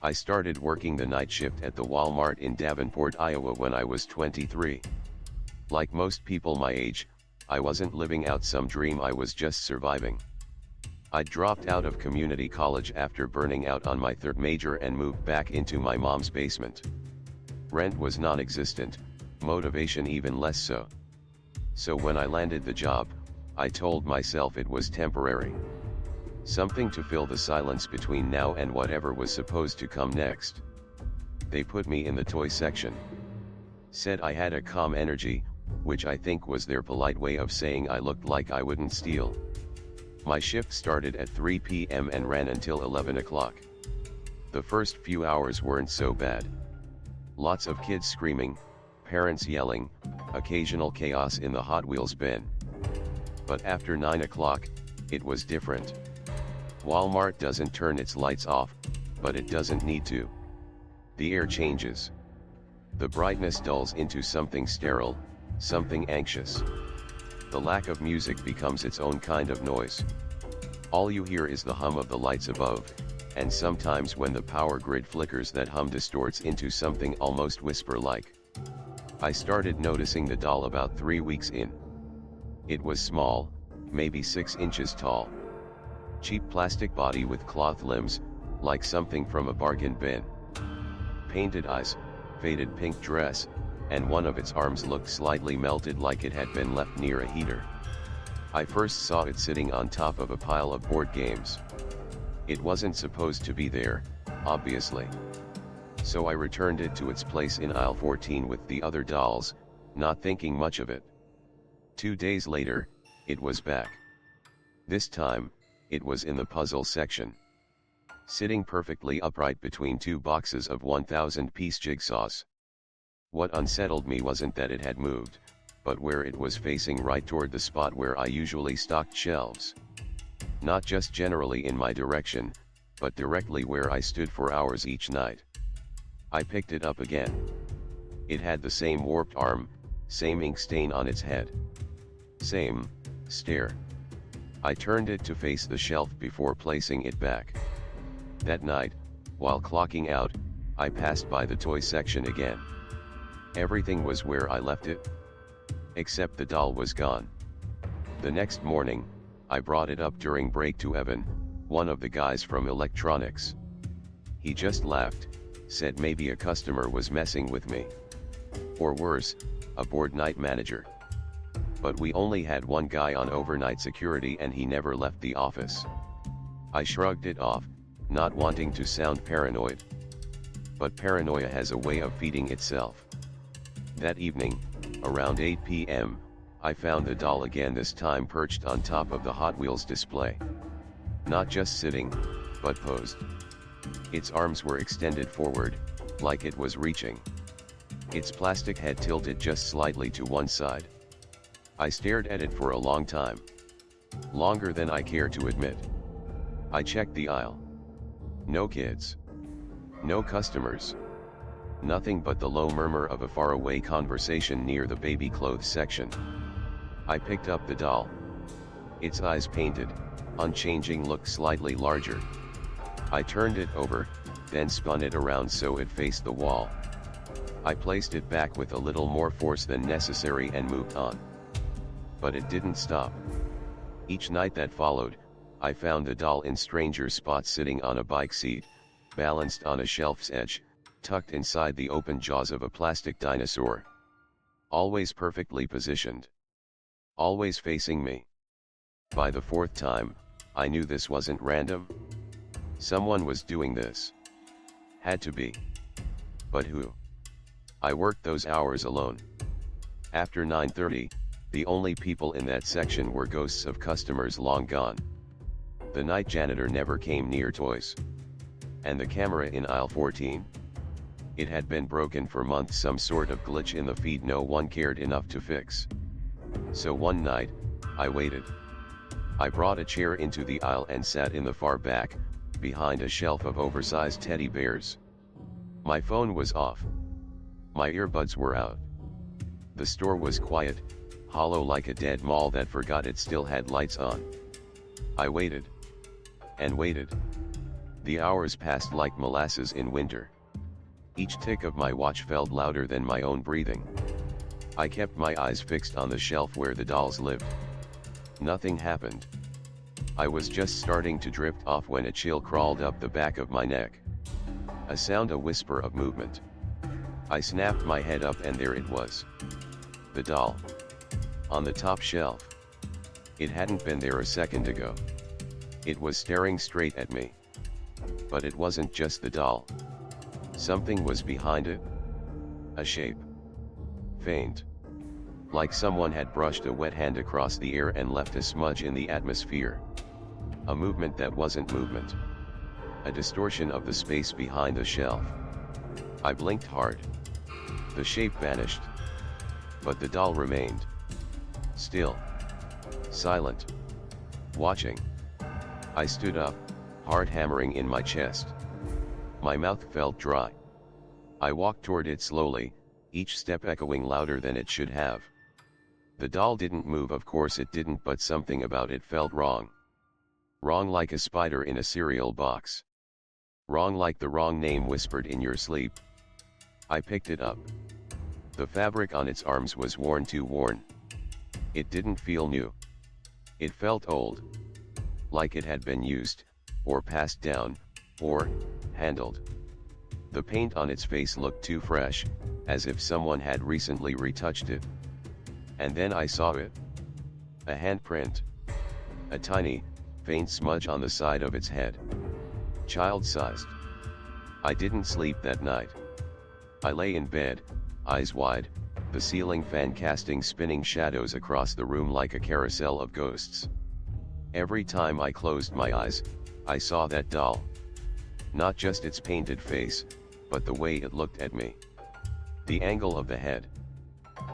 I started working the night shift at the Walmart in Davenport, Iowa when I was 23. Like most people my age, I wasn't living out some dream, I was just surviving. I dropped out of community college after burning out on my third major and moved back into my mom's basement. Rent was non-existent, motivation even less so. So when I landed the job, I told myself it was temporary. Something to fill the silence between now and whatever was supposed to come next. They put me in the toy section. Said I had a calm energy, which I think was their polite way of saying I looked like I wouldn't steal. My shift started at 3 p.m. and ran until 11 o'clock. The first few hours weren't so bad. Lots of kids screaming, parents yelling, occasional chaos in the Hot Wheels bin. But after 9 o'clock, it was different. Walmart doesn't turn its lights off, but it doesn't need to. The air changes. The brightness dulls into something sterile, something anxious. The lack of music becomes its own kind of noise. All you hear is the hum of the lights above, and sometimes when the power grid flickers, that hum distorts into something almost whisper-like. I started noticing the doll about 3 weeks in. It was small, maybe 6 inches tall. Cheap plastic body with cloth limbs, like something from a bargain bin. Painted eyes, faded pink dress, and one of its arms looked slightly melted, like it had been left near a heater. I first saw it sitting on top of a pile of board games. It wasn't supposed to be there, obviously. So I returned it to its place in aisle 14 with the other dolls, not thinking much of it. 2 days later, it was back. This time, it was in the puzzle section. Sitting perfectly upright between 2 boxes of 1,000-piece jigsaws. What unsettled me wasn't that it had moved, but where it was facing, right toward the spot where I usually stocked shelves. Not just generally in my direction, but directly where I stood for hours each night. I picked it up again. It had the same warped arm, same ink stain on its head. Same stare. I turned it to face the shelf before placing it back. That night, while clocking out, I passed by the toy section again. Everything was where I left it. Except the doll was gone. The next morning, I brought it up during break to Evan, one of the guys from electronics. He just laughed, said maybe a customer was messing with me. Or worse, a bored night manager. But we only had one guy on overnight security and he never left the office. I shrugged it off, not wanting to sound paranoid. But paranoia has a way of feeding itself. That evening, around 8 p.m., I found the doll again, this time perched on top of the Hot Wheels display. Not just sitting, but posed. Its arms were extended forward, like it was reaching. Its plastic head tilted just slightly to one side. I stared at it for a long time. Longer than I care to admit. I checked the aisle. No kids. No customers. Nothing but the low murmur of a faraway conversation near the baby clothes section. I picked up the doll. Its eyes, painted, unchanging, looked slightly larger. I turned it over, then spun it around so it faced the wall. I placed it back with a little more force than necessary and moved on. But it didn't stop. Each night that followed, I found the doll in stranger spots, sitting on a bike seat, balanced on a shelf's edge, tucked inside the open jaws of a plastic dinosaur. Always perfectly positioned. Always facing me. By the 4th time, I knew this wasn't random. Someone was doing this. Had to be. But who? I worked those hours alone. After 9:30, the only people in that section were ghosts of customers long gone. The night janitor never came near toys. And the camera in aisle 14? It had been broken for months, some sort of glitch in the feed no one cared enough to fix. So one night, I waited. I brought a chair into the aisle and sat in the far back, behind a shelf of oversized teddy bears. My phone was off. My earbuds were out. The store was quiet, hollow like a dead mall that forgot it still had lights on. I waited. And waited. The hours passed like molasses in winter. Each tick of my watch felt louder than my own breathing. I kept my eyes fixed on the shelf where the dolls lived. Nothing happened. I was just starting to drift off when a chill crawled up the back of my neck. A sound, a whisper of movement. I snapped my head up and there it was. The doll. On the top shelf. It hadn't been there a second ago. It was staring straight at me. But it wasn't just the doll. Something was behind it. A shape. Faint. Like someone had brushed a wet hand across the air and left a smudge in the atmosphere. A movement that wasn't movement. A distortion of the space behind the shelf. I blinked hard. The shape vanished. But the doll remained. Still. Silent. Watching. I stood up, heart hammering in my chest. My mouth felt dry. I walked toward it slowly, each step echoing louder than it should have. The doll didn't move, of course it didn't, but something about it felt wrong. Wrong like a spider in a cereal box. Wrong like the wrong name whispered in your sleep. I picked it up. The fabric on its arms was worn, too worn. It didn't feel new. It felt old. Like it had been used, or passed down, or handled. The paint on its face looked too fresh, as if someone had recently retouched it. And then I saw it. A handprint. A tiny, faint smudge on the side of its head. Child-sized. I didn't sleep that night. I lay in bed, eyes wide, the ceiling fan casting spinning shadows across the room like a carousel of ghosts. Every time I closed my eyes, I saw that doll. Not just its painted face, but the way it looked at me. The angle of the head.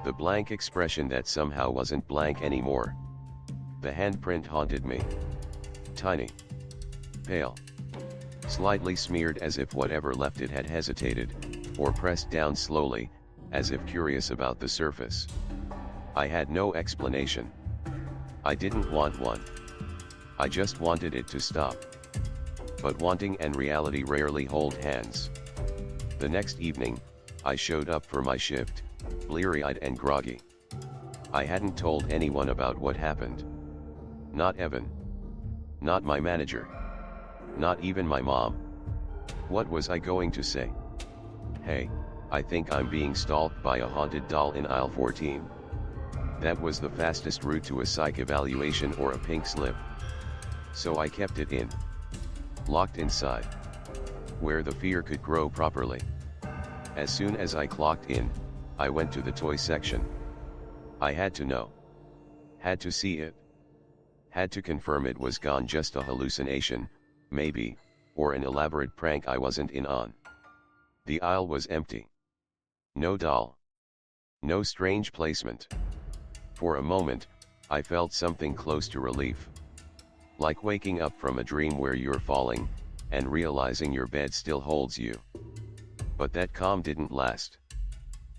The blank expression that somehow wasn't blank anymore. The handprint haunted me. Tiny. Pale. Slightly smeared, as if whatever left it had hesitated, or pressed down slowly, as if curious about the surface. I had no explanation. I didn't want one. I just wanted it to stop. But wanting and reality rarely hold hands. The next evening, I showed up for my shift, bleary-eyed and groggy. I hadn't told anyone about what happened. Not Evan. Not my manager. Not even my mom. What was I going to say? Hey, I think I'm being stalked by a haunted doll in aisle 14. That was the fastest route to a psych evaluation or a pink slip. So I kept it in. Locked inside. Where the fear could grow properly. As soon as I clocked in, I went to the toy section. I had to know. Had to see it. Had to confirm it was gone, just a hallucination, maybe, or an elaborate prank I wasn't in on. The aisle was empty. No doll. No strange placement. For a moment, I felt something close to relief. Like waking up from a dream where you're falling, and realizing your bed still holds you. But that calm didn't last.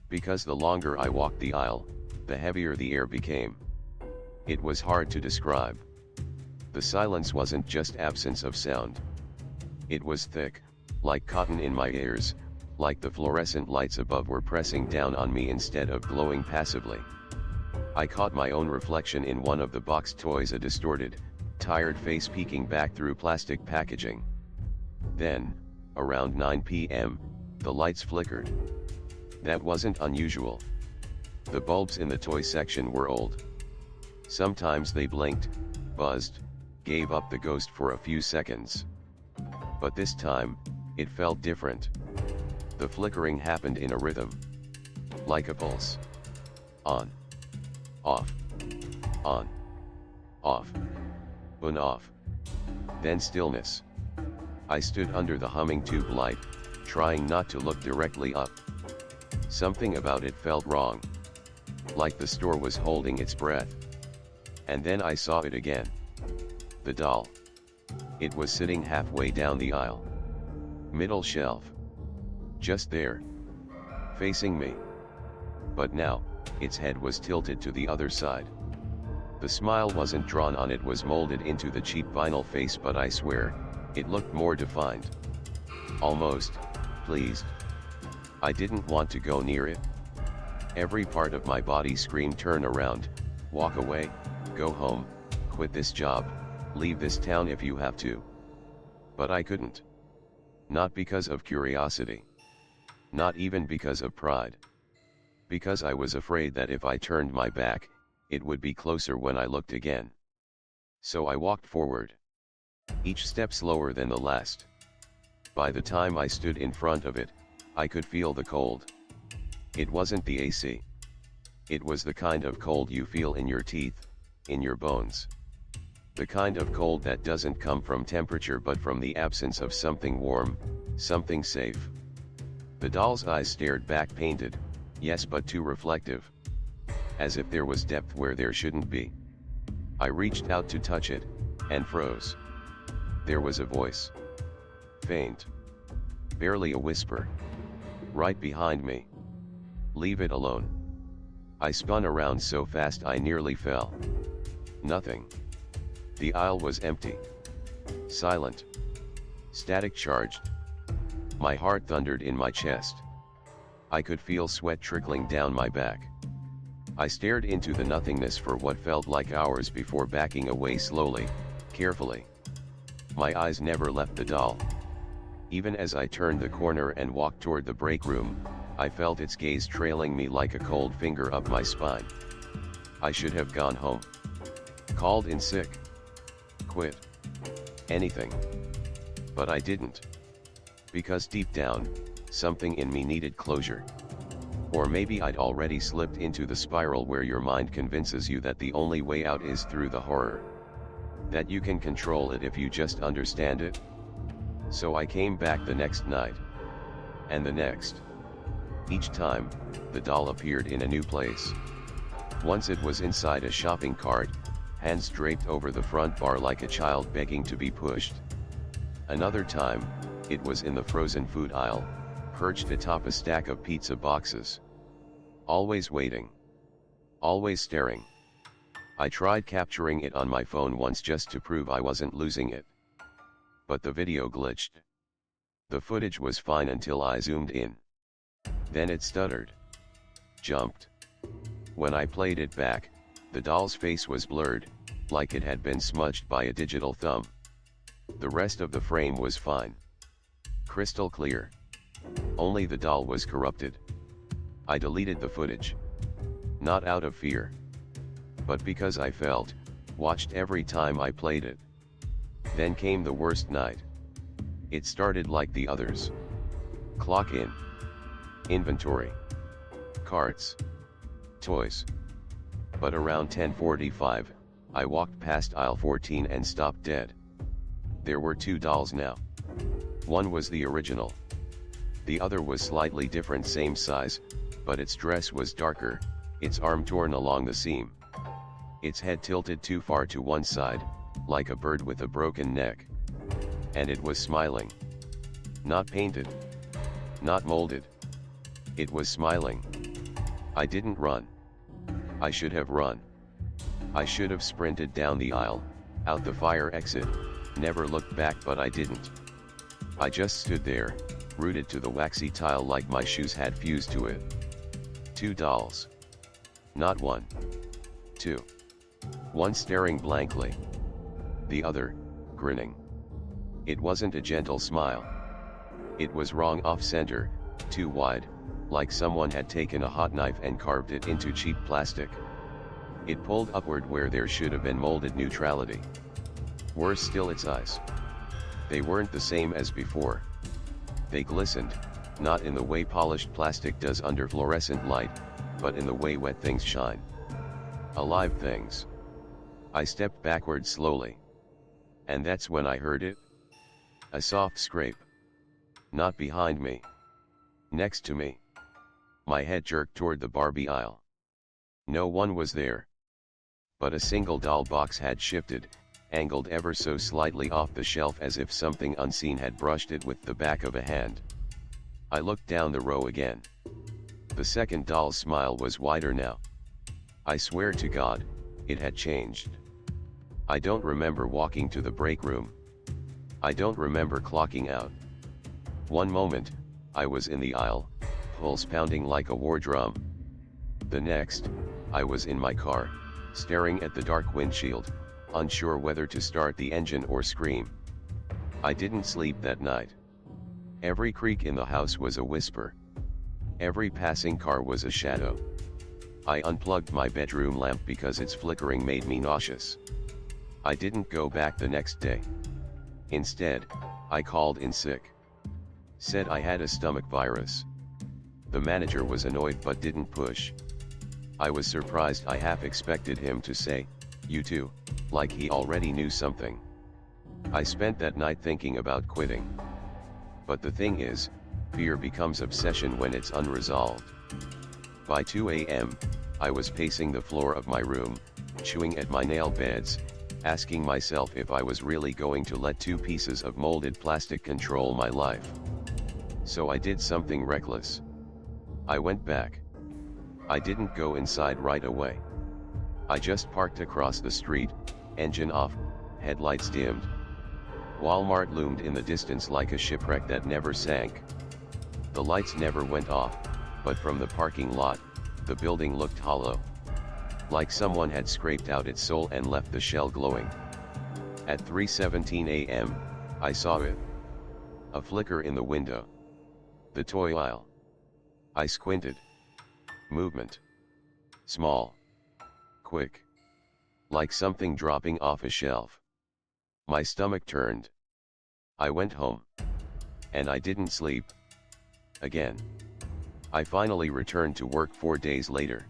Because the longer I walked the aisle, the heavier the air became. It was hard to describe. The silence wasn't just absence of sound. It was thick, like cotton in my ears, like the fluorescent lights above were pressing down on me instead of glowing passively. I caught my own reflection in one of the boxed toys, a distorted, tired face peeking back through plastic packaging. Then, around 9 p.m., the lights flickered. That wasn't unusual. The bulbs in the toy section were old. Sometimes they blinked, buzzed, gave up the ghost for a few seconds. But this time, it felt different. The flickering happened in a rhythm. Like a pulse. On. Off. On. Off. On off. Then stillness. I stood under the humming tube light, trying not to look directly up. Something about it felt wrong. Like the store was holding its breath. And then I saw it again. The doll. It was sitting halfway down the aisle. Middle shelf. Just there. Facing me. But now, its head was tilted to the other side. The smile wasn't drawn on, it was molded into the cheap vinyl face, but I swear, It looked more defined. Almost pleased. I didn't want to go near it. Every part of my body screamed, turn around, walk away, go home, quit this job, leave this town if you have to. But I couldn't. Not because of curiosity. Not even because of pride. Because I was afraid that if I turned my back, it would be closer when I looked again. So I walked forward. Each step slower than the last. By the time I stood in front of it, I could feel the cold. It wasn't the AC. It was the kind of cold you feel in your teeth, in your bones. The kind of cold that doesn't come from temperature but from the absence of something warm, something safe. The doll's eyes stared back, painted, yes, but too reflective. As if there was depth where there shouldn't be. I reached out to touch it, and froze. There was a voice. Faint. Barely a whisper. Right behind me. Leave it alone. I spun around so fast I nearly fell. Nothing. The aisle was empty. Silent. Static charged. My heart thundered in my chest. I could feel sweat trickling down my back. I stared into the nothingness for what felt like hours before backing away slowly, carefully. My eyes never left the doll. Even as I turned the corner and walked toward the break room, I felt its gaze trailing me like a cold finger up my spine. I should have gone home. Called in sick. Quit. Anything. But I didn't. Because deep down, something in me needed closure. Or maybe I'd already slipped into the spiral where your mind convinces you that the only way out is through the horror. That you can control it if you just understand it. So I came back the next night. And the next. Each time, the doll appeared in a new place. Once it was inside a shopping cart, hands draped over the front bar like a child begging to be pushed. Another time, it was in the frozen food aisle, perched atop a stack of pizza boxes. Always waiting. Always staring. I tried capturing it on my phone once just to prove I wasn't losing it. But the video glitched. The footage was fine until I zoomed in. Then it stuttered. Jumped. When I played it back, the doll's face was blurred, like it had been smudged by a digital thumb. The rest of the frame was fine. Crystal clear. Only the doll was corrupted. I deleted the footage. Not out of fear. But because I watched every time I played it. Then came the worst night. It started like the others. Clock in. Inventory. Carts. Toys. But around 10:45, I walked past aisle 14 and stopped dead. There were two dolls now. One was the original. The other was slightly different, same size, but its dress was darker, its arm torn along the seam. Its head tilted too far to one side, like a bird with a broken neck. And it was smiling. Not painted. Not molded. It was smiling. I didn't run. I should have run. I should have sprinted down the aisle, out the fire exit, never looked back, but I didn't. I just stood there, rooted to the waxy tile like my shoes had fused to it. Two dolls. Not one. Two. One staring blankly. The other, grinning. It wasn't a gentle smile. It was wrong, off-center, too wide, like someone had taken a hot knife and carved it into cheap plastic. It pulled upward where there should have been molded neutrality. Worse still, its eyes. They weren't the same as before. They glistened, not in the way polished plastic does under fluorescent light, but in the way wet things shine. Alive things. I stepped backward slowly. And that's when I heard it. A soft scrape. Not behind me. Next to me. My head jerked toward the Barbie aisle. No one was there. But a single doll box had shifted, angled ever so slightly off the shelf as if something unseen had brushed it with the back of a hand. I looked down the row again. The second doll's smile was wider now. I swear to God, it had changed. I don't remember walking to the break room. I don't remember clocking out. One moment, I was in the aisle, pulse pounding like a war drum. The next, I was in my car, staring at the dark windshield, unsure whether to start the engine or scream. I didn't sleep that night. Every creak in the house was a whisper. Every passing car was a shadow. I unplugged my bedroom lamp because its flickering made me nauseous. I didn't go back the next day. Instead, I called in sick. Said I had a stomach virus. The manager was annoyed but didn't push. I was surprised. I half expected him to say, "You too," like he already knew something. I spent that night thinking about quitting. But the thing is, fear becomes obsession when it's unresolved. By 2 a.m., I was pacing the floor of my room, chewing at my nail beds, asking myself if I was really going to let 2 pieces of molded plastic control my life. So I did something reckless. I went back. I didn't go inside right away. I just parked across the street, engine off, headlights dimmed. Walmart loomed in the distance like a shipwreck that never sank. The lights never went off, but from the parking lot, the building looked hollow. Like someone had scraped out its soul and left the shell glowing. At 3:17 a.m., I saw it. A flicker in the window. The toy aisle. I squinted. Movement. Small. Quick. Like something dropping off a shelf. My stomach turned. I went home. And I didn't sleep. Again. I finally returned to work 4 days later.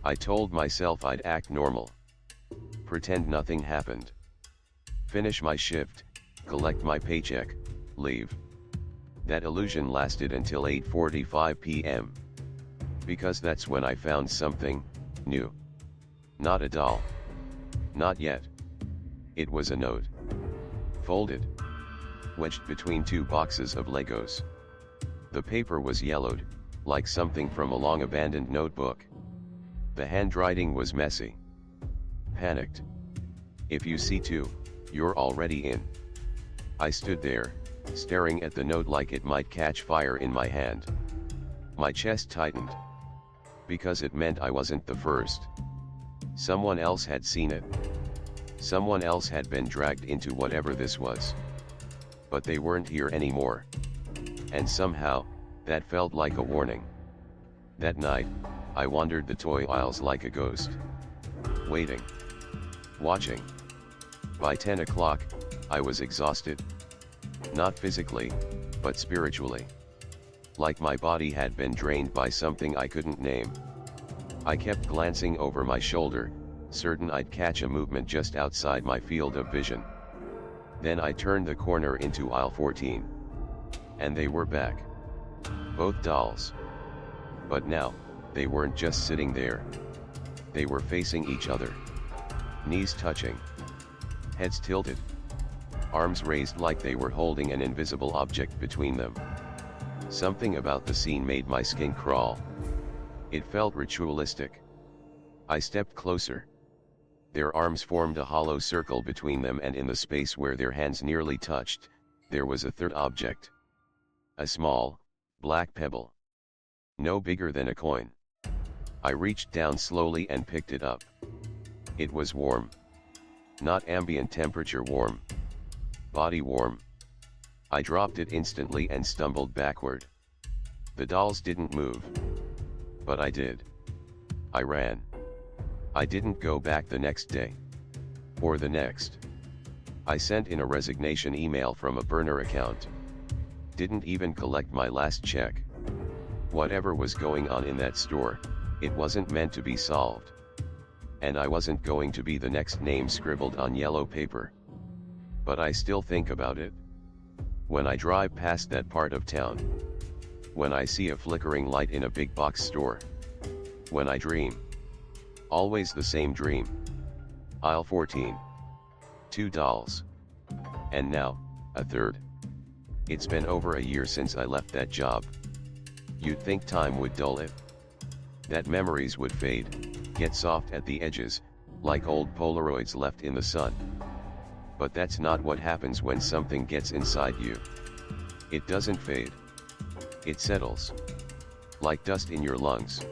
I told myself I'd act normal. Pretend nothing happened. Finish my shift, collect my paycheck, leave. That illusion lasted until 8:45 p.m. Because that's when I found something new. Not a doll. Not yet. It was a note. Folded. Wedged between 2 boxes of Legos. The paper was yellowed, like something from a long-abandoned notebook. The handwriting was messy. Panicked. If you see 2, you're already in. I stood there, staring at the note like it might catch fire in my hand. My chest tightened. Because it meant I wasn't the first. Someone else had seen it. Someone else had been dragged into whatever this was. But they weren't here anymore. And somehow, that felt like a warning. That night, I wandered the toy aisles like a ghost. Waiting. Watching. By 10 o'clock, I was exhausted. Not physically, but spiritually. Like my body had been drained by something I couldn't name. I kept glancing over my shoulder, certain I'd catch a movement just outside my field of vision. Then I turned the corner into aisle 14. And they were back. Both dolls. But now, they weren't just sitting there. They were facing each other. Knees touching. Heads tilted. Arms raised like they were holding an invisible object between them. Something about the scene made my skin crawl. It felt ritualistic. I stepped closer. Their arms formed a hollow circle between them, and in the space where their hands nearly touched, there was a third object. A small, black pebble. No bigger than a coin. I reached down slowly and picked it up. It was warm. Not ambient temperature warm. Body warm. I dropped it instantly and stumbled backward. The dolls didn't move. But I did. I ran. I didn't go back the next day. Or the next. I sent in a resignation email from a burner account. Didn't even collect my last check. Whatever was going on in that store, it wasn't meant to be solved. And I wasn't going to be the next name scribbled on yellow paper. But I still think about it. When I drive past that part of town. When I see a flickering light in a big box store. When I dream. Always the same dream. Aisle 14. 2 dolls. And now, a third. It's been over a year since I left that job. You'd think time would dull it. That memories would fade, get soft at the edges, like old Polaroids left in the sun. But that's not what happens when something gets inside you. It doesn't fade. It settles. Like dust in your lungs.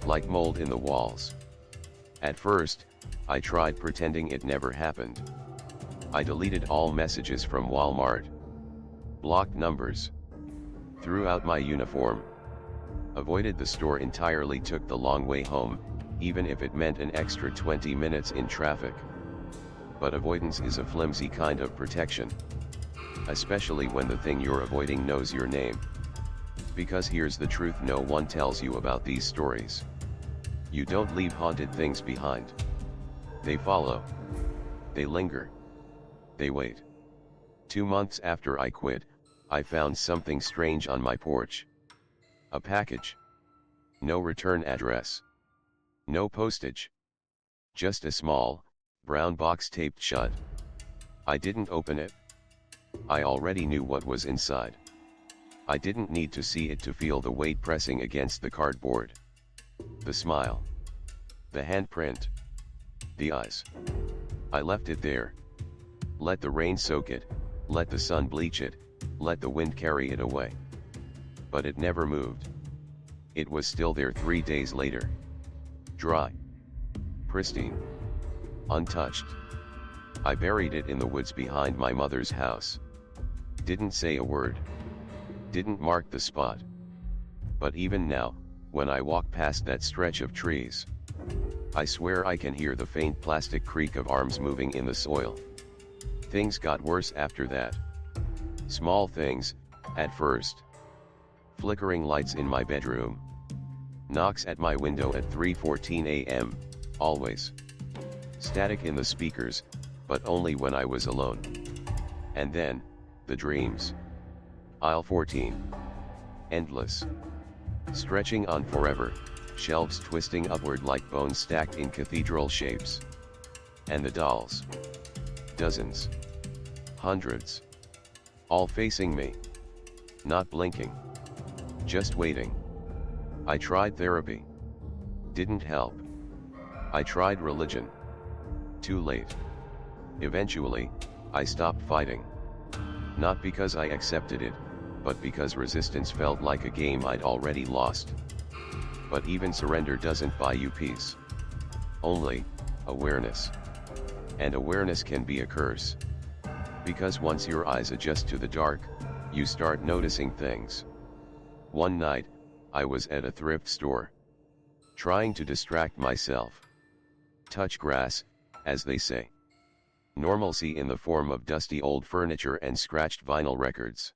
Like mold in the walls. At first, I tried pretending it never happened. I deleted all messages from Walmart. Blocked numbers. Threw out my uniform. Avoided the store entirely, took the long way home, even if it meant an extra 20 minutes in traffic. But avoidance is a flimsy kind of protection. Especially when the thing you're avoiding knows your name. Because here's the truth no one tells you about these stories. You don't leave haunted things behind. They follow. They linger. They wait. 2 months after I quit, I found something strange on my porch. A package. No return address. No postage. Just a small, brown box taped shut. I didn't open it. I already knew what was inside. I didn't need to see it to feel the weight pressing against the cardboard. The smile. The handprint. The eyes. I left it there. Let the rain soak it, let the sun bleach it, let the wind carry it away. But it never moved. It was still there 3 days later. Dry. Pristine. Untouched. I buried it in the woods behind my mother's house. Didn't say a word. Didn't mark the spot. But even now, when I walk past that stretch of trees, I swear I can hear the faint plastic creak of arms moving in the soil. Things got worse after that. Small things, at first. Flickering lights in my bedroom. Knocks at my window at 3:14 a.m., always. Static in the speakers, but only when I was alone. And then, the dreams. Aisle 14. Endless. Stretching on forever, shelves twisting upward like bones stacked in cathedral shapes. And the dolls. Dozens. Hundreds. All facing me. Not blinking. Just waiting. I tried therapy. Didn't help. I tried religion. Too late. Eventually, I stopped fighting. Not because I accepted it, but because resistance felt like a game I'd already lost. But even surrender doesn't buy you peace. Only awareness. And awareness can be a curse. Because once your eyes adjust to the dark, you start noticing things. One night, I was at a thrift store. Trying to distract myself. Touch grass, as they say. Normalcy in the form of dusty old furniture and scratched vinyl records.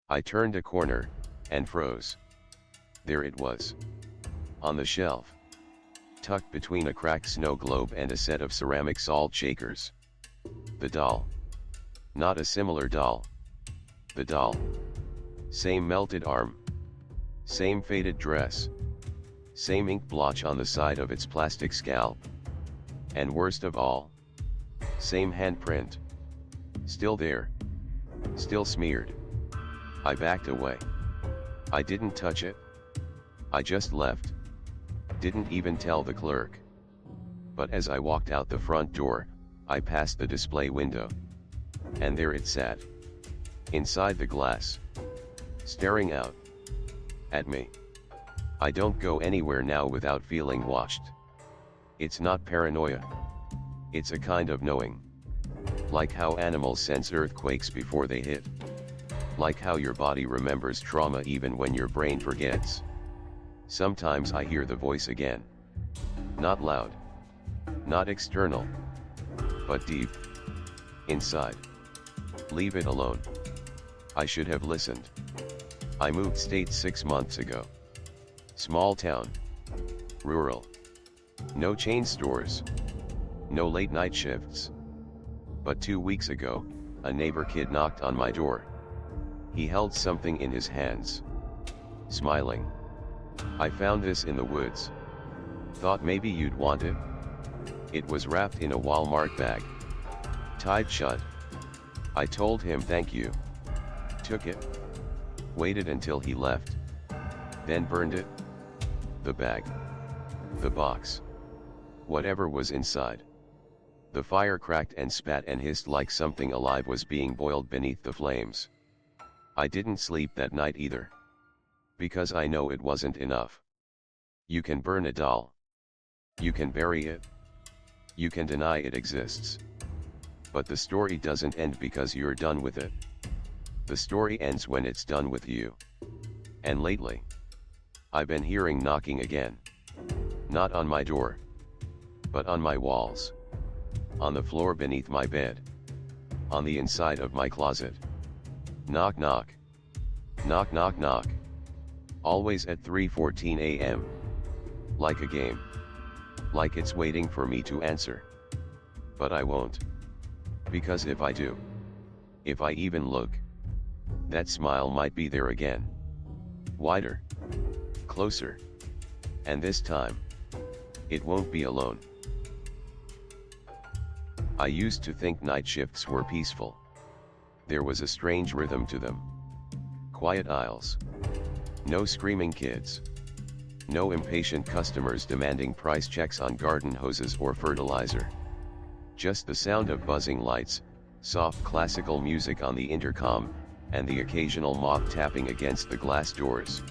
I turned a corner, and froze. There it was. On the shelf. Tucked between a cracked snow globe and a set of ceramic salt shakers. The doll. Not a similar doll. The doll. Same melted arm. Same faded dress. Same ink blotch on the side of its plastic scalp. And worst of all, same handprint. Still there. Still smeared. I backed away. I didn't touch it. I just left. Didn't even tell the clerk. But as I walked out the front door, I passed the display window. And there it sat. Inside the glass. Staring out. At me. I don't go anywhere now without feeling watched. It's not paranoia. It's a kind of knowing. Like how animals sense earthquakes before they hit. Like how your body remembers trauma even when your brain forgets. Sometimes I hear the voice again. Not loud. Not external. But deep. Inside. Leave it alone. I should have listened. I moved states 6 months ago. Small town. Rural. No chain stores. No late night shifts. But 2 weeks ago, a neighbor kid knocked on my door. He held something in his hands. Smiling. I found this in the woods. Thought maybe you'd want it? It was wrapped in a Walmart bag. Tied shut. I told him thank you. Took it. Waited until he left. Then burned it. The bag. The box. Whatever was inside. The fire cracked and spat and hissed like something alive was being boiled beneath the flames. I didn't sleep that night either. Because I know it wasn't enough. You can burn a doll. You can bury it. You can deny it exists. But the story doesn't end because you're done with it. The story ends when it's done with you. And lately, I've been hearing knocking again. Not on my door, but on my walls. On the floor beneath my bed. On the inside of my closet. Knock knock. Knock knock knock. Always at 3:14 a.m. Like a game. Like it's waiting for me to answer. But I won't. Because if I do, if I even look, that smile might be there again. Wider. Closer. And this time, it won't be alone. I used to think night shifts were peaceful. There was a strange rhythm to them. Quiet aisles. No screaming kids. No impatient customers demanding price checks on garden hoses or fertilizer. Just the sound of buzzing lights, soft classical music on the intercom, and the occasional mop tapping against the glass doors.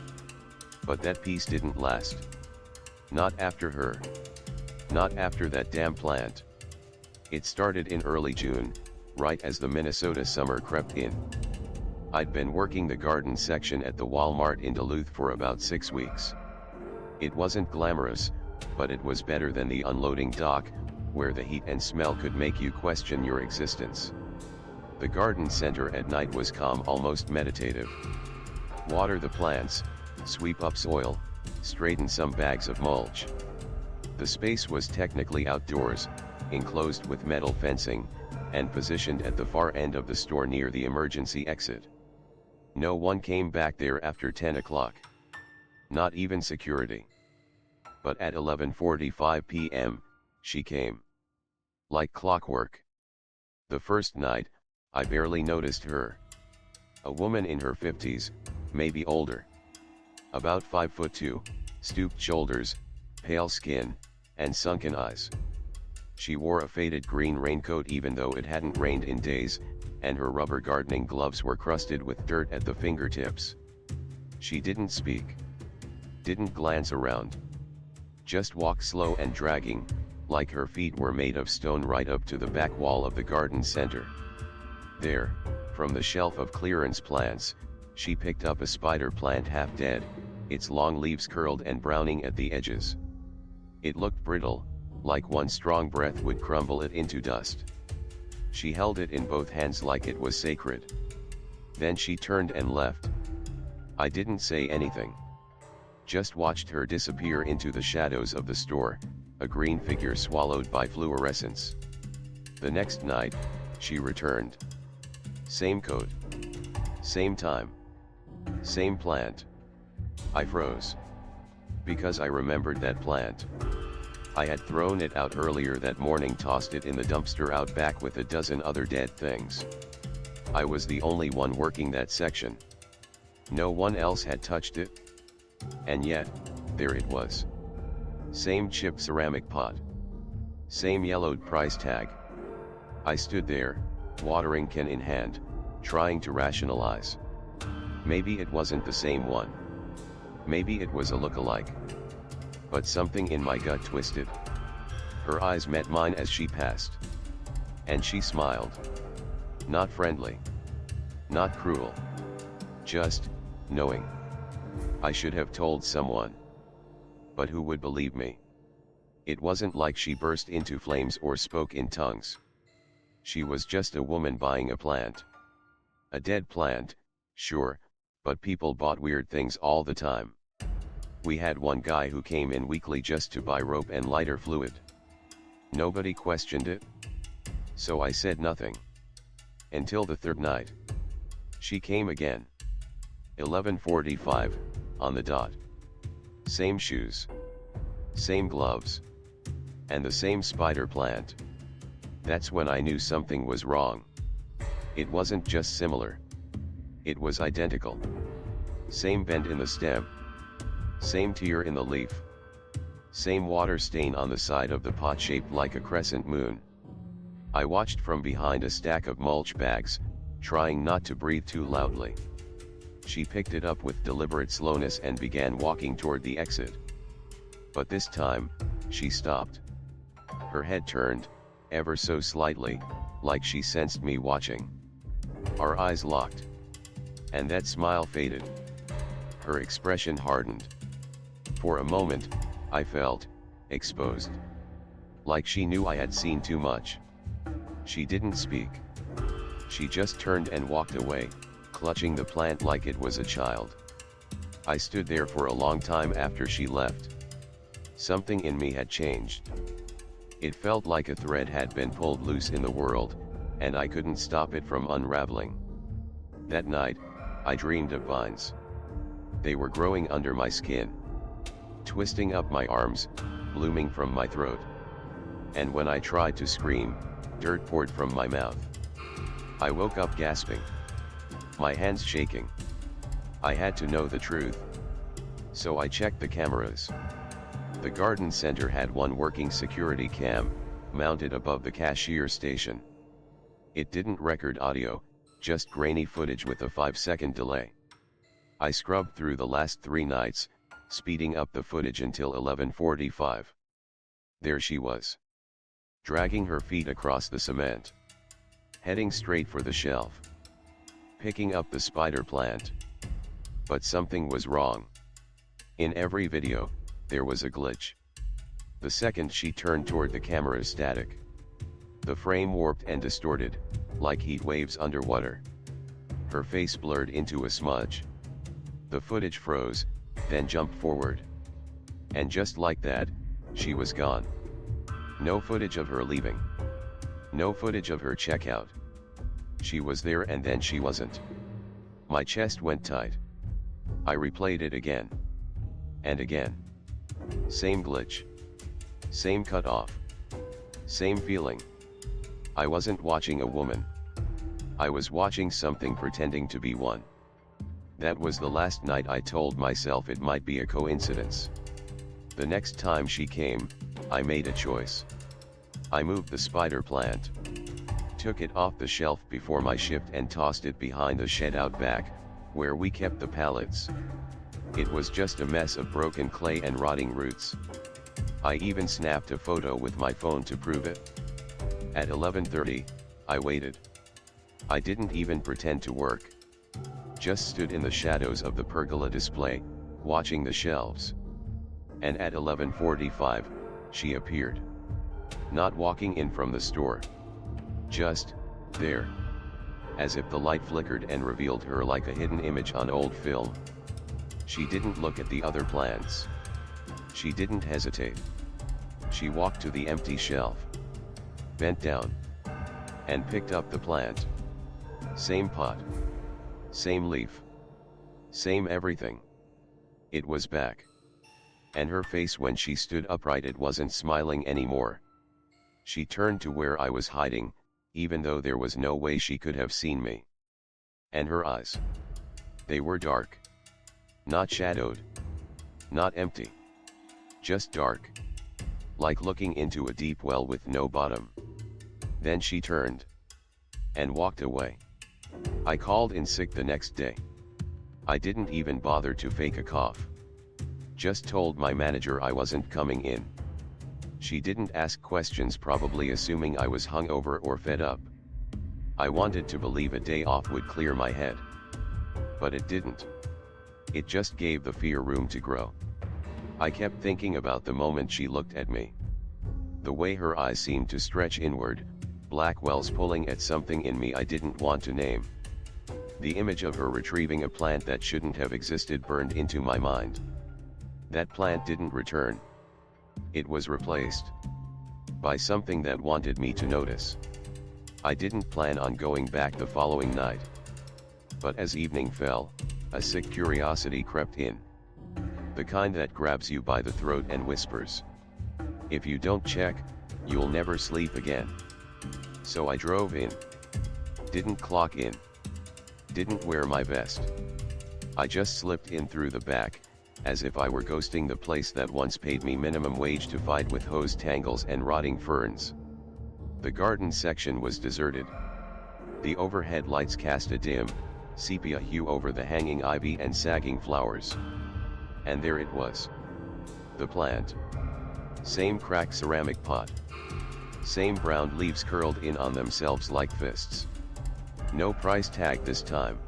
But that peace didn't last. Not after her. Not after that damn plant. It started in early June, right as the Minnesota summer crept in. I'd been working the garden section at the Walmart in Duluth for about 6 weeks. It wasn't glamorous, but it was better than the unloading dock, where the heat and smell could make you question your existence. The garden center at night was calm, almost meditative. Water the plants, sweep up soil, straighten some bags of mulch. The space was technically outdoors, enclosed with metal fencing, and positioned at the far end of the store near the emergency exit. No one came back there after 10 o'clock. Not even security. But at 11:45 p.m., she came. Like clockwork. The first night, I barely noticed her. A woman in her 50s, maybe older. About 5'2", stooped shoulders, pale skin, and sunken eyes. She wore a faded green raincoat even though it hadn't rained in days, and her rubber gardening gloves were crusted with dirt at the fingertips. She didn't speak. Didn't glance around. Just walked slow and dragging, like her feet were made of stone right up to the back wall of the garden center. There, from the shelf of clearance plants, she picked up a spider plant half dead, its long leaves curled and browning at the edges. It looked brittle, like one strong breath would crumble it into dust. She held it in both hands like it was sacred. Then she turned and left. I didn't say anything. Just watched her disappear into the shadows of the store, a green figure swallowed by fluorescence. The next night, she returned. Same coat. Same time. Same plant. I froze. Because I remembered that plant. I had thrown it out earlier that morning, tossed it in the dumpster out back with a dozen other dead things. I was the only one working that section. No one else had touched it. And yet, there it was. Same chipped ceramic pot. Same yellowed price tag. I stood there, watering can in hand, trying to rationalize. Maybe it wasn't the same one. Maybe it was a look-alike. But something in my gut twisted. Her eyes met mine as she passed. And she smiled. Not friendly. Not cruel. Just, knowing. I should have told someone. But who would believe me? It wasn't like she burst into flames or spoke in tongues. She was just a woman buying a plant. A dead plant, sure, but people bought weird things all the time. We had one guy who came in weekly just to buy rope and lighter fluid. Nobody questioned it. So I said nothing. Until the third night. She came again. 11:45, on the dot. Same shoes. Same gloves. And the same spider plant. That's when I knew something was wrong. It wasn't just similar. It was identical. Same bend in the stem. Same tear in the leaf. Same water stain on the side of the pot shaped like a crescent moon. I watched from behind a stack of mulch bags, trying not to breathe too loudly. She picked it up with deliberate slowness and began walking toward the exit. But this time, she stopped. Her head turned, ever so slightly, like she sensed me watching. Our eyes locked. And that smile faded. Her expression hardened. For a moment, I felt exposed. Like she knew I had seen too much. She didn't speak. She just turned and walked away, clutching the plant like it was a child. I stood there for a long time after she left. Something in me had changed. It felt like a thread had been pulled loose in the world, and I couldn't stop it from unraveling. That night, I dreamed of vines. They were growing under my skin, twisting up my arms, blooming from my throat. And when I tried to scream, dirt poured from my mouth. I woke up gasping, my hands shaking. I had to know the truth. So I checked the cameras. The garden center had one working security cam, mounted above the cashier station. It didn't record audio, just grainy footage with a 5-second delay. I scrubbed through the last 3 nights, speeding up the footage until 11:45. There she was, dragging her feet across the cement, heading straight for the shelf, picking up the spider plant. But something was wrong. In every video, there was a glitch. The second she turned toward the camera, static. The frame warped and distorted, like heat waves underwater. Her face blurred into a smudge. The footage froze, then jumped forward. And just like that, she was gone. No footage of her leaving. No footage of her checkout. She was there and then she wasn't. My chest went tight. I replayed it again. And again. Same glitch. Same cutoff. Same feeling. I wasn't watching a woman. I was watching something pretending to be one. That was the last night I told myself it might be a coincidence. The next time she came, I made a choice. I moved the spider plant. Took it off the shelf before my shift and tossed it behind the shed out back, where we kept the pallets. It was just a mess of broken clay and rotting roots. I even snapped a photo with my phone to prove it. At 11:30, I waited. I didn't even pretend to work. Just stood in the shadows of the pergola display, watching the shelves. And at 11:45, she appeared. Not walking in from the store. Just there. As if the light flickered and revealed her like a hidden image on old film. She didn't look at the other plants. She didn't hesitate. She walked to the empty shelf, bent down, and picked up the plant. Same pot. Same leaf. Same everything. It was back. And her face when she stood upright, it wasn't smiling anymore. She turned to where I was hiding, even though there was no way she could have seen me. And her eyes. They were dark. Not shadowed. Not empty. Just dark. Like looking into a deep well with no bottom. Then she turned. And walked away. I called in sick the next day. I didn't even bother to fake a cough. Just told my manager I wasn't coming in. She didn't ask questions, probably assuming I was hungover or fed up. I wanted to believe a day off would clear my head. But it didn't. It just gave the fear room to grow. I kept thinking about the moment she looked at me. The way her eyes seemed to stretch inward, black wells pulling at something in me I didn't want to name. The image of her retrieving a plant that shouldn't have existed burned into my mind. That plant didn't return. It was replaced by something that wanted me to notice. I didn't plan on going back the following night. But as evening fell, a sick curiosity crept in. The kind that grabs you by the throat and whispers, "If you don't check, you'll never sleep again." So I drove in. Didn't clock in. Didn't wear my vest. I just slipped in through the back, as if I were ghosting the place that once paid me minimum wage to fight with hose tangles and rotting ferns. The garden section was deserted. The overhead lights cast a dim, sepia hue over the hanging ivy and sagging flowers. And there it was. The plant. Same cracked ceramic pot. Same brown leaves curled in on themselves like fists. No price tag this time.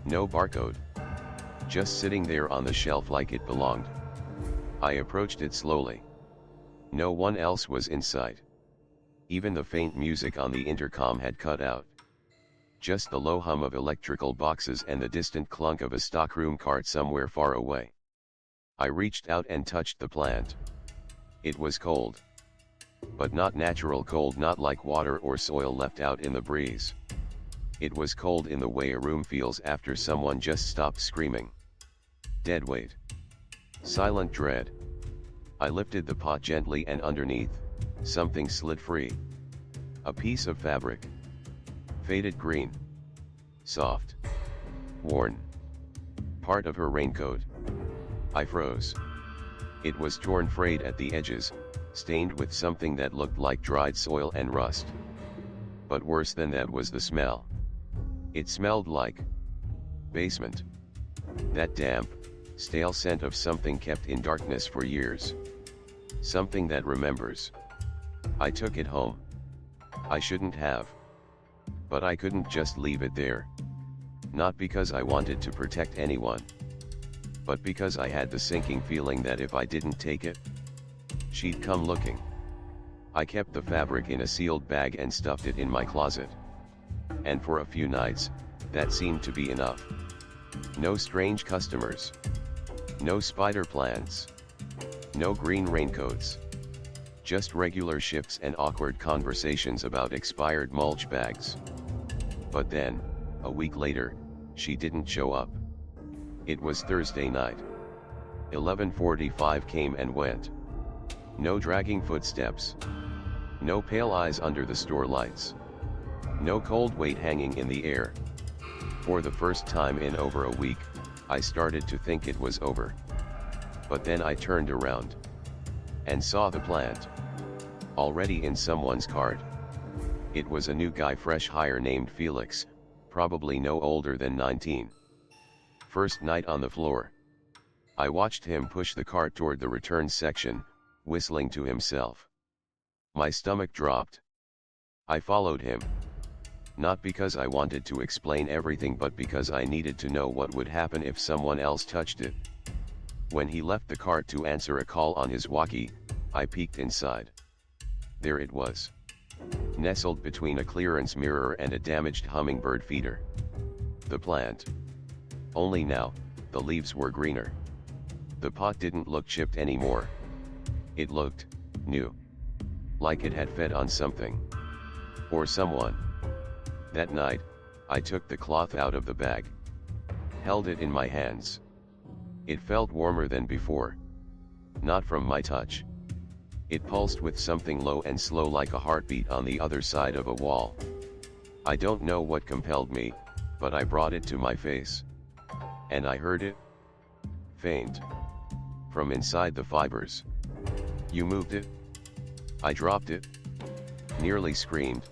No barcode. Just sitting there on the shelf like it belonged. I approached it slowly. No one else was in sight. Even the faint music on the intercom had cut out. Just the low hum of electrical boxes and the distant clunk of a stockroom cart somewhere far away. I reached out and touched the plant. It was cold. But not natural cold, not like water or soil left out in the breeze. It was cold in the way a room feels after someone just stopped screaming. Dead weight. Silent dread. I lifted the pot gently and underneath, something slid free. A piece of fabric. Faded green. Soft. Worn. Part of her raincoat. I froze. It was torn, frayed at the edges, stained with something that looked like dried soil and rust. But worse than that was the smell. It smelled like basement. That damp, stale scent of something kept in darkness for years. Something that remembers. I took it home. I shouldn't have. But I couldn't just leave it there. Not because I wanted to protect anyone. But because I had the sinking feeling that if I didn't take it, she'd come looking. I kept the fabric in a sealed bag and stuffed it in my closet. And for a few nights, that seemed to be enough. No strange customers. No spider plants. No green raincoats. Just regular shifts and awkward conversations about expired mulch bags. But then, a week later, she didn't show up. It was Thursday night. 11:45 came and went. No dragging footsteps. No pale eyes under the store lights. No cold weight hanging in the air. For the first time in over a week, I started to think it was over. But then I turned around. And saw the plant. Already in someone's cart. It was a new guy, fresh hire, named Felix, probably no older than 19. First night on the floor. I watched him push the cart toward the return section, whistling to himself. My stomach dropped. I followed him. Not because I wanted to explain everything, but because I needed to know what would happen if someone else touched it. When he left the cart to answer a call on his walkie, I peeked inside. There it was. Nestled between a clearance mirror and a damaged hummingbird feeder. The plant. Only now, the leaves were greener. The pot didn't look chipped anymore. It looked new. Like it had fed on something. Or someone. That night, I took the cloth out of the bag. Held it in my hands. It felt warmer than before. Not from my touch. It pulsed with something low and slow, like a heartbeat on the other side of a wall. I don't know what compelled me, but I brought it to my face. And I heard it. Faint. From inside the fibers. You moved it? I dropped it. Nearly screamed.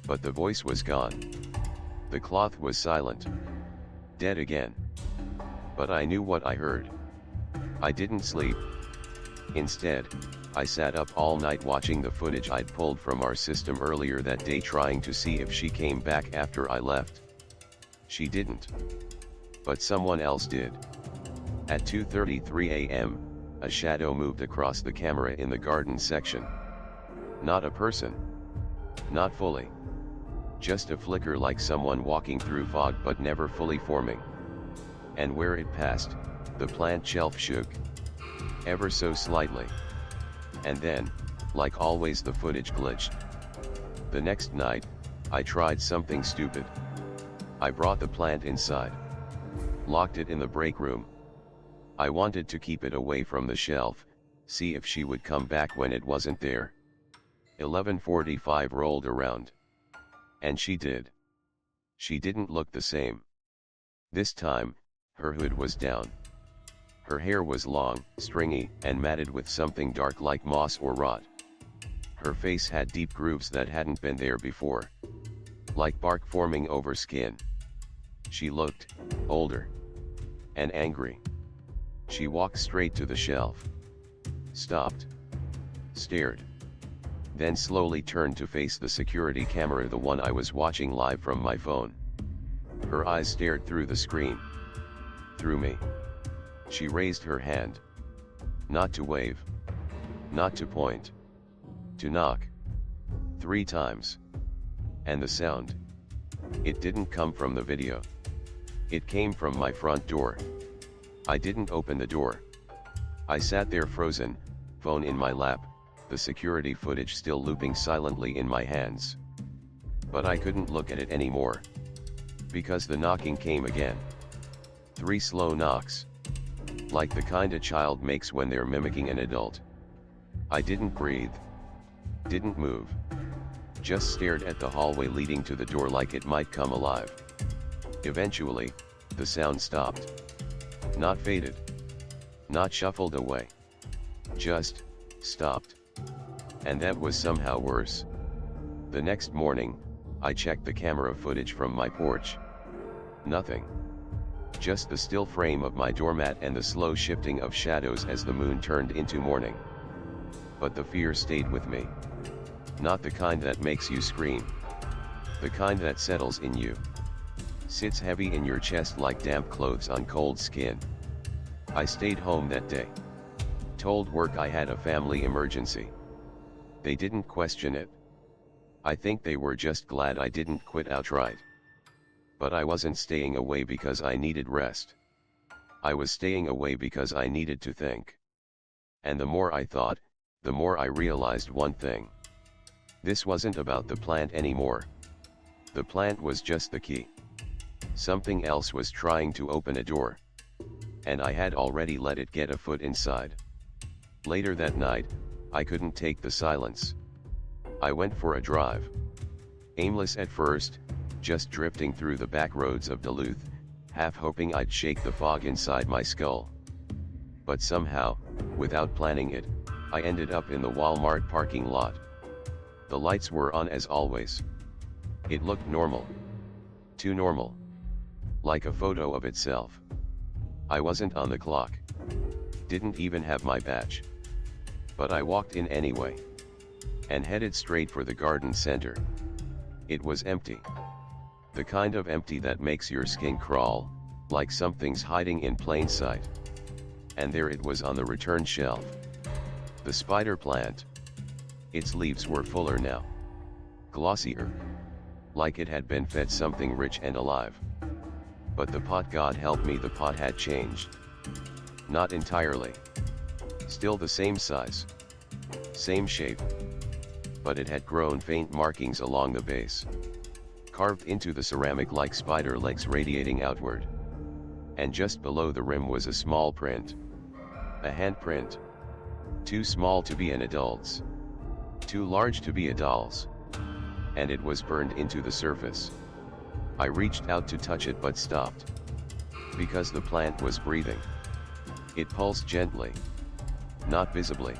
But the voice was gone. The cloth was silent. Dead again. But I knew what I heard. I didn't sleep. Instead, I sat up all night watching the footage I'd pulled from our system earlier that day, trying to see if she came back after I left. She didn't. But someone else did. At 2:33 a.m., a shadow moved across the camera in the garden section. Not a person. Not fully. Just a flicker, like someone walking through fog but never fully forming. And where it passed, the plant shelf shook. Ever so slightly. And then, like always, the footage glitched. The next night, I tried something stupid. I brought the plant inside. Locked it in the break room. I wanted to keep it away from the shelf, see if she would come back when it wasn't there. 11:45 rolled around. And she did. She didn't look the same. This time, her hood was down. Her hair was long, stringy, and matted with something dark like moss or rot. Her face had deep grooves that hadn't been there before, like bark forming over skin. She looked older and angry. She walked straight to the shelf, stopped, stared, then slowly turned to face the security camera, the one I was watching live from my phone. Her eyes stared through the screen, through me. She raised her hand. Not to wave, not to point, to knock. 3 times. And the sound, it didn't come from the video. It came from my front door. I didn't open the door. I sat there frozen, phone in my lap, the security footage still looping silently in my hands. But I couldn't look at it anymore. Because the knocking came again. 3 slow knocks. Like the kind a child makes when they're mimicking an adult. I didn't breathe. Didn't move. Just stared at the hallway leading to the door like it might come alive. Eventually, the sound stopped. Not faded. Not shuffled away. Just stopped. And that was somehow worse. The next morning, I checked the camera footage from my porch. Nothing. Just the still frame of my doormat and the slow shifting of shadows as the moon turned into morning. But the fear stayed with me. Not the kind that makes you scream. The kind that settles in you. Sits heavy in your chest like damp clothes on cold skin. I stayed home that day. Told work I had a family emergency. They didn't question it. I think they were just glad I didn't quit outright. But I wasn't staying away because I needed rest. I was staying away because I needed to think. And the more I thought, the more I realized one thing. This wasn't about the plant anymore. The plant was just the key. Something else was trying to open a door. And I had already let it get a foot inside. Later that night, I couldn't take the silence. I went for a drive. Aimless at first, just drifting through the back roads of Duluth, half hoping I'd shake the fog inside my skull. But somehow, without planning it, I ended up in the Walmart parking lot. The lights were on as always. It looked normal. Too normal. Like a photo of itself. I wasn't on the clock. Didn't even have my badge. But I walked in anyway. And headed straight for the garden center. It was empty. The kind of empty that makes your skin crawl, like something's hiding in plain sight. And there it was on the return shelf. The spider plant. Its leaves were fuller now. Glossier. Like it had been fed something rich and alive. But the pot, God help me, the pot had changed. Not entirely. Still the same size. Same shape. But it had grown faint markings along the base. Carved into the ceramic like spider legs radiating outward. And just below the rim was a small print. A handprint. Too small to be an adult's. Too large to be a doll's. And it was burned into the surface. I reached out to touch it but stopped. Because the plant was breathing. It pulsed gently. Not visibly.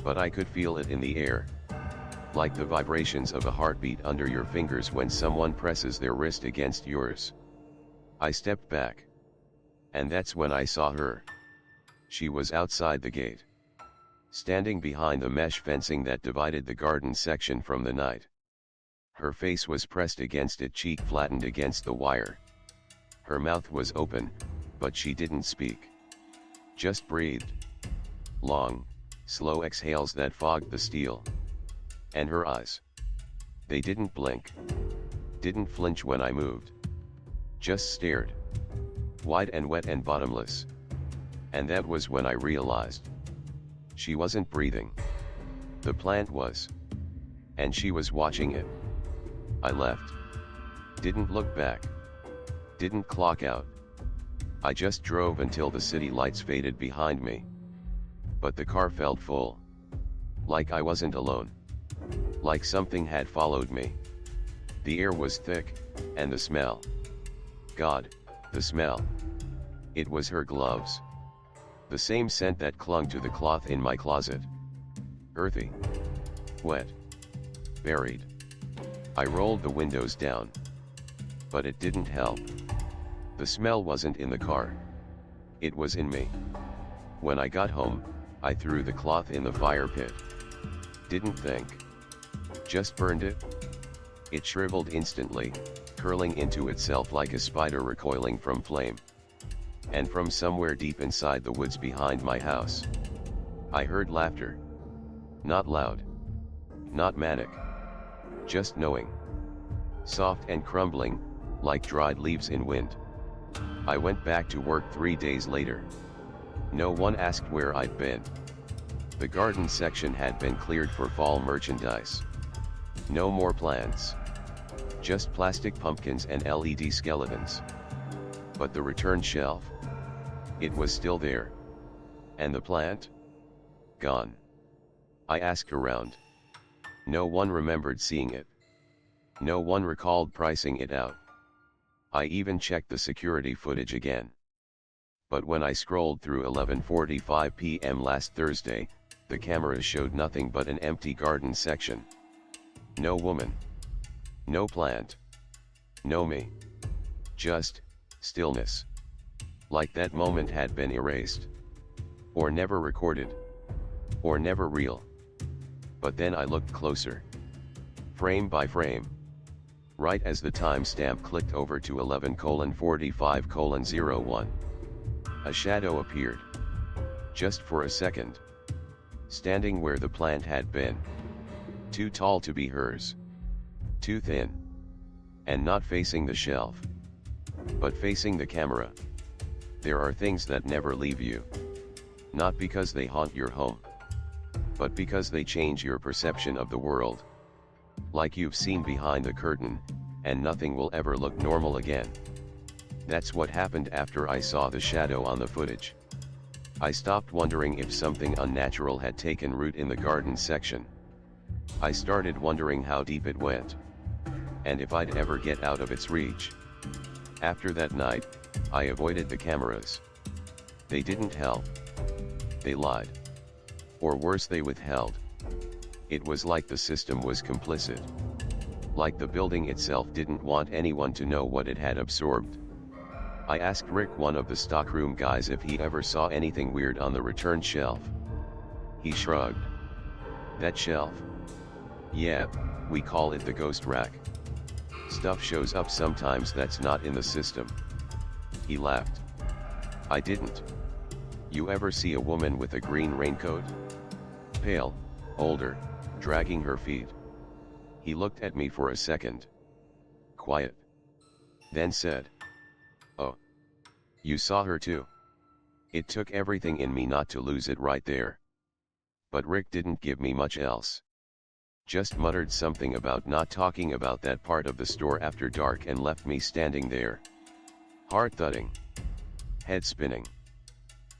But I could feel it in the air. Like the vibrations of a heartbeat under your fingers when someone presses their wrist against yours. I stepped back. And that's when I saw her. She was outside the gate. Standing behind the mesh fencing that divided the garden section from the night. Her face was pressed against it, cheek flattened against the wire. Her mouth was open, but she didn't speak. Just breathed. Long, slow exhales that fogged the steel. And her eyes. They didn't blink. Didn't flinch when I moved. Just stared. Wide and wet and bottomless. And that was when I realized. She wasn't breathing. The plant was. And she was watching it. I left. Didn't look back. Didn't clock out. I just drove until the city lights faded behind me. But the car felt full. Like I wasn't alone. Like something had followed me. The air was thick, and the smell. God, the smell. It was her gloves. The same scent that clung to the cloth in my closet. Earthy. Wet. Buried. I rolled the windows down. But it didn't help. The smell wasn't in the car. It was in me. When I got home, I threw the cloth in the fire pit. Didn't think. Just burned it. It shriveled instantly, curling into itself like a spider recoiling from flame. And from somewhere deep inside the woods behind my house, I heard laughter. Not loud. Not manic. Just knowing. Soft and crumbling, like dried leaves in wind. I went back to work 3 days later. No one asked where I'd been. The garden section had been cleared for fall merchandise. No more plants. Just plastic pumpkins and LED skeletons. But the return shelf? It was still there. And the plant? Gone. I asked around. No one remembered seeing it. No one recalled pricing it out. I even checked the security footage again. But when I scrolled through 11:45 p.m. last Thursday, the cameras showed nothing but an empty garden section. No woman. No plant. No me. Just stillness. Like that moment had been erased. Or never recorded. Or never real. But then I looked closer. Frame by frame. Right as the timestamp clicked over to 11:45:01. A shadow appeared. Just for a second. Standing where the plant had been. Too tall to be hers. Too thin. And not facing the shelf. But facing the camera. There are things that never leave you. Not because they haunt your home. But because they change your perception of the world. Like you've seen behind the curtain, and nothing will ever look normal again. That's what happened after I saw the shadow on the footage. I stopped wondering if something unnatural had taken root in the garden section. I started wondering how deep it went. And if I'd ever get out of its reach. After that night, I avoided the cameras. They didn't help. They lied. Or worse, they withheld. It was like the system was complicit. Like the building itself didn't want anyone to know what it had absorbed. I asked Rick, one of the stockroom guys, if he ever saw anything weird on the return shelf. He shrugged. That shelf? Yeah, we call it the ghost rack. Stuff shows up sometimes that's not in the system. He laughed. I didn't. You ever see a woman with a green raincoat? Pale, older, dragging her feet. He looked at me for a second. Quiet. Then said, "Oh. You saw her too?" It took everything in me not to lose it right there. But Rick didn't give me much else. Just muttered something about not talking about that part of the store after dark and left me standing there. Heart thudding. Head spinning.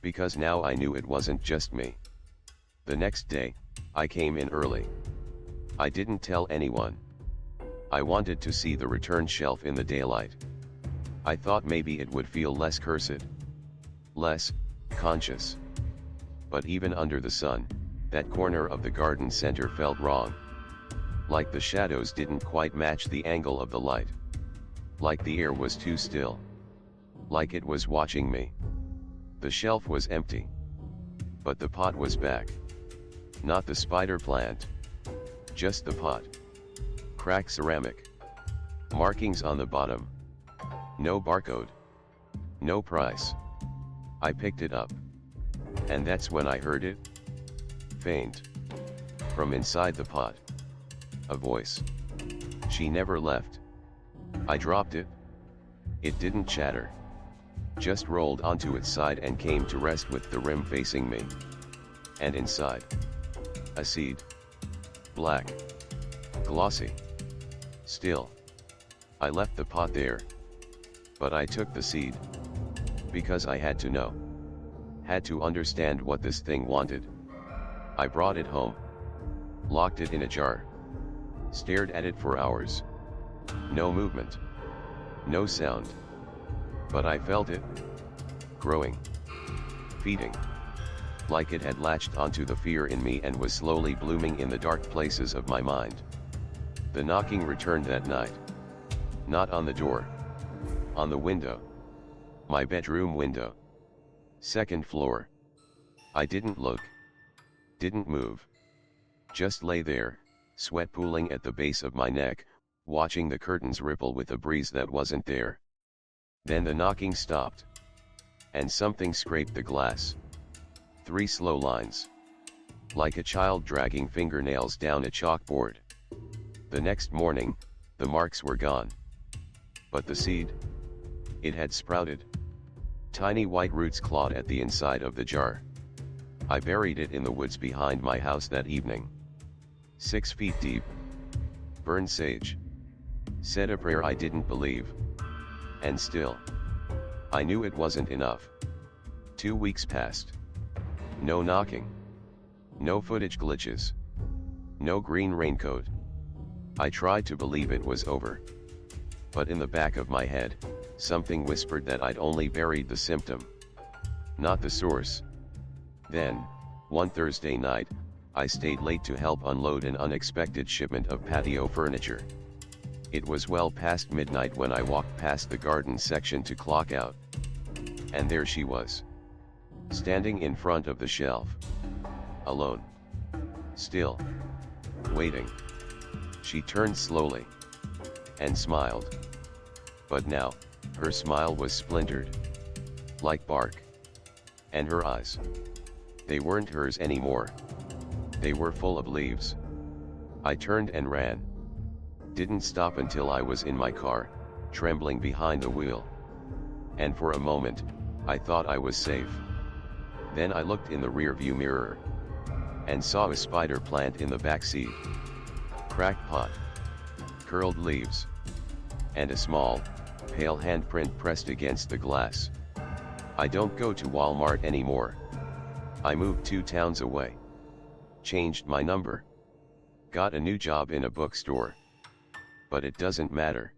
Because now I knew it wasn't just me. The next day, I came in early. I didn't tell anyone. I wanted to see the return shelf in the daylight. I thought maybe it would feel less cursed. Less conscious. But even under the sun, that corner of the garden center felt wrong. Like the shadows didn't quite match the angle of the light. Like the air was too still. Like it was watching me. The shelf was empty. But the pot was back. Not the spider plant. Just the pot. Cracked ceramic. Markings on the bottom. No barcode. No price. I picked it up. And that's when I heard it. Faint. From inside the pot. A voice. She never left. I dropped it. It didn't chatter. Just rolled onto its side and came to rest with the rim facing me. And inside. A seed. Black. Glossy. Still. I left the pot there. But I took the seed. Because I had to know. Had to understand what this thing wanted. I brought it home. Locked it in a jar. Stared at it for hours. No movement. No sound. But I felt it. Growing. Feeding. like it had latched onto the fear in me and was slowly blooming in the dark places of my mind. The knocking returned that night. Not on the door. On the window. My bedroom window. Second floor. I didn't look. Didn't move. Just lay there, sweat pooling at the base of my neck, watching the curtains ripple with a breeze that wasn't there. Then the knocking stopped. And something scraped the glass. 3 slow lines. Like a child dragging fingernails down a chalkboard. The next morning, the marks were gone. But the seed? It had sprouted. Tiny white roots clawed at the inside of the jar. I buried it in the woods behind my house that evening. 6 feet deep. Burned sage. Said a prayer I didn't believe. And still, I knew it wasn't enough. 2 weeks passed. No knocking. No footage glitches. No green raincoat. I tried to believe it was over. But in the back of my head, something whispered that I'd only buried the symptom, not the source. Then, one Thursday night, I stayed late to help unload an unexpected shipment of patio furniture. It was well past midnight when I walked past the garden section to clock out. And there she was. Standing in front of the shelf. Alone. Still. Waiting. She turned slowly. And smiled. But now, her smile was splintered. Like bark. And her eyes. They weren't hers anymore. They were full of leaves. I turned and ran. Didn't stop until I was in my car, trembling behind the wheel. And for a moment, I thought I was safe. Then I looked in the rearview mirror. And saw a spider plant in the back seat. Crackpot. Curled leaves. And a small, pale handprint pressed against the glass. I don't go to Walmart anymore. I moved 2 towns away. Changed my number. Got a new job in a bookstore. But it doesn't matter.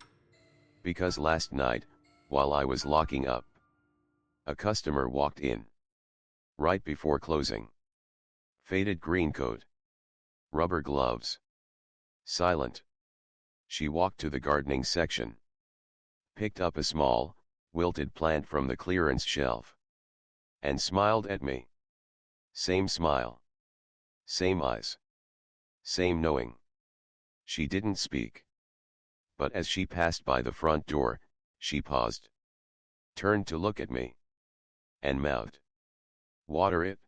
Because last night, while I was locking up, a customer walked in. Right before closing. Faded green coat. Rubber gloves. Silent. She walked to the gardening section. Picked up a small, wilted plant from the clearance shelf. And smiled at me. Same smile. Same eyes. Same knowing. She didn't speak. But as she passed by the front door, she paused. Turned to look at me. And mouthed. Water it.